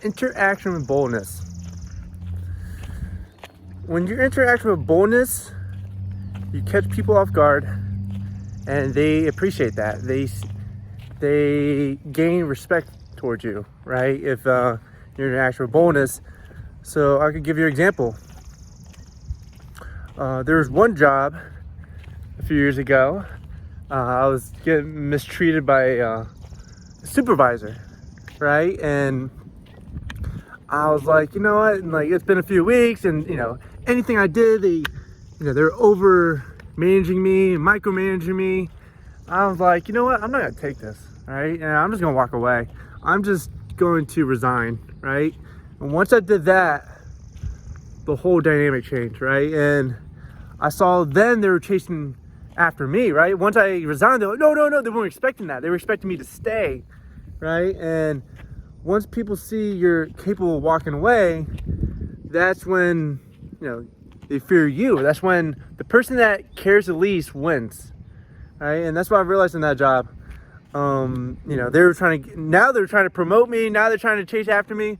interaction with boldness. When you're interacting with boldness, you catch people off guard, and they appreciate that. They gain respect towards you, right? If you're interacting with boldness. So I could give you an example. There was one job a few years ago. I was getting mistreated by a supervisor, right? And I was like, you know what? And like, it's been a few weeks, and anything I did, they're over managing me, micromanaging me. I was like, you know what? I'm not gonna take this, right? And I'm just gonna walk away. I'm just going to resign, right? And once I did that, the whole dynamic changed, right? And I saw then they were chasing after me, right? Once I resigned, they're like, no, they weren't expecting that. They were expecting me to stay, right? And once people see you're capable of walking away, that's when, they fear you. That's when the person that cares the least wins, right? And that's what I realized in that job. They were trying to promote me. Now they're trying to chase after me.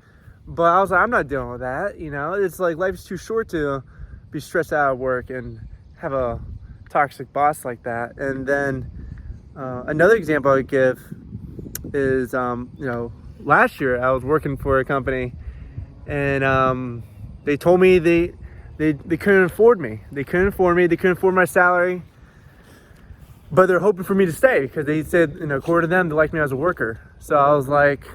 But I was like, I'm not dealing with that. It's like life's too short to be stressed out at work and have a toxic boss like that. And then another example I would give is, last year I was working for a company, and they told me they couldn't afford me. They couldn't afford my salary. But they're hoping for me to stay because they said, according to them, they like me as a worker. So I was like,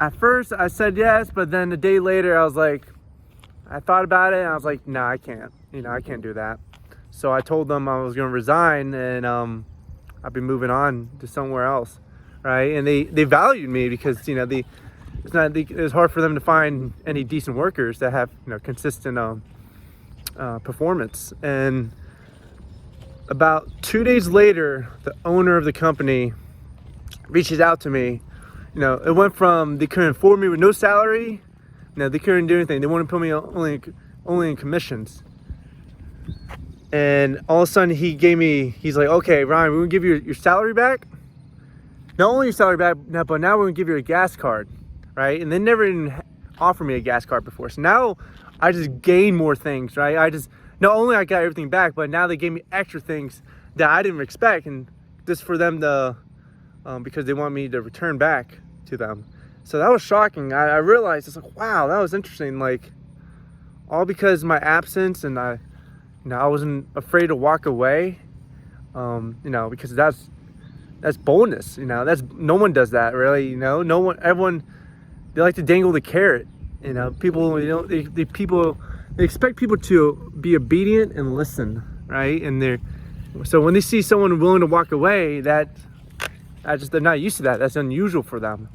at first I said yes, but then a day later I was like, I thought about it and I was like, no, I can't. I can't do that. So I told them I was going to resign, and I'd be moving on to somewhere else, right? And they valued me because it's hard for them to find any decent workers that have consistent performance. And about 2 days later, the owner of the company reaches out to me. It went from they couldn't afford me with no salary. They couldn't do anything. They wanted to put me only in commissions. And all of a sudden he's like, okay, Ryan, we're gonna give you your salary back. Not only your salary back, but now we're gonna give you a gas card, right? And they never even offered me a gas card before. So now I just gained more things, right? Not only I got everything back, but now they gave me extra things that I didn't expect, and just for them to, because they want me to return back to them. So that was shocking. I realized, it's like, wow, that was interesting. Like, all because of my absence, and I wasn't afraid to walk away, because that's boldness. That's, no one does that really. Everyone, they like to dangle the carrot. People, they expect people to be obedient and listen, right? And so when they see someone willing to walk away, they're not used to that. That's unusual for them.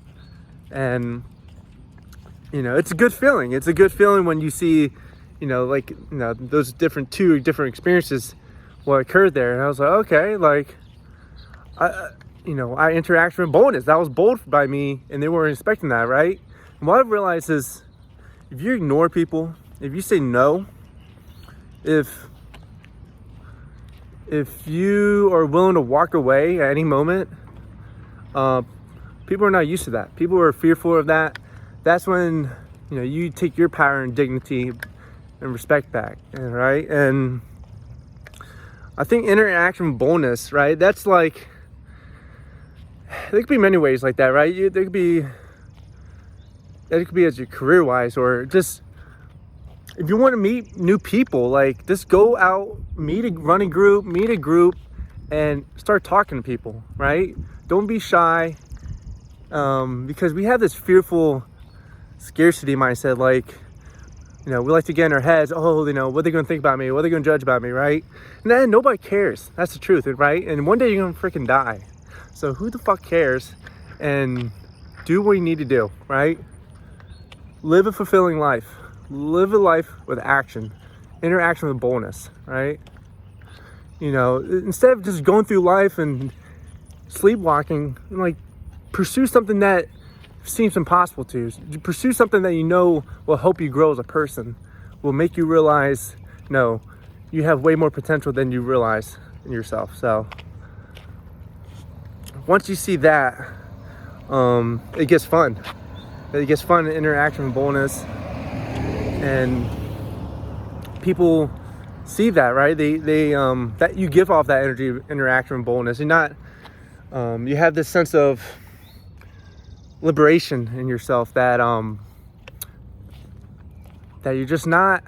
And it's a good feeling. It's a good feeling when you see, those two different experiences what occurred there. And I was like, okay, like I interacted with boldness. That was bold by me, and they weren't expecting that, right? And what I've realized is, if you ignore people, if you say no, if you are willing to walk away at any moment, people are not used to that. People are fearful of that. That's when you take your power and dignity and respect back, right? And I think interaction with boldness, right? That's like, there could be many ways like that, right? That could be as your career-wise, or just if you want to meet new people, like just go out, meet a group, and start talking to people, right? Don't be shy, because we have this fearful scarcity mindset. Like, we like to get in our heads, what are they going to think about me? What are they going to judge about me, right? And then nobody cares. That's the truth, right? And one day you're going to freaking die. So who the fuck cares? And do what you need to do, right? Live a fulfilling life. Live a life with action. Interaction with boldness, right? Instead of just going through life and sleepwalking, like, pursue something that seems impossible to you. Pursue something that will help you grow as a person, will make you realize, you have way more potential than you realize in yourself. So once you see that, it gets fun. It gets fun interaction with boldness, and people see that, right? They that you give off that energy of interaction with boldness. You're not you have this sense of liberation in yourself that that you're just not,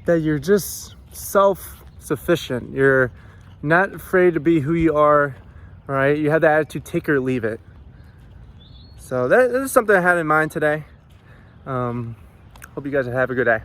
that you're just self-sufficient. You're not afraid to be who you are, right? You have the attitude, take or leave it. So that is something I had in mind today. Hope you guys have a good day.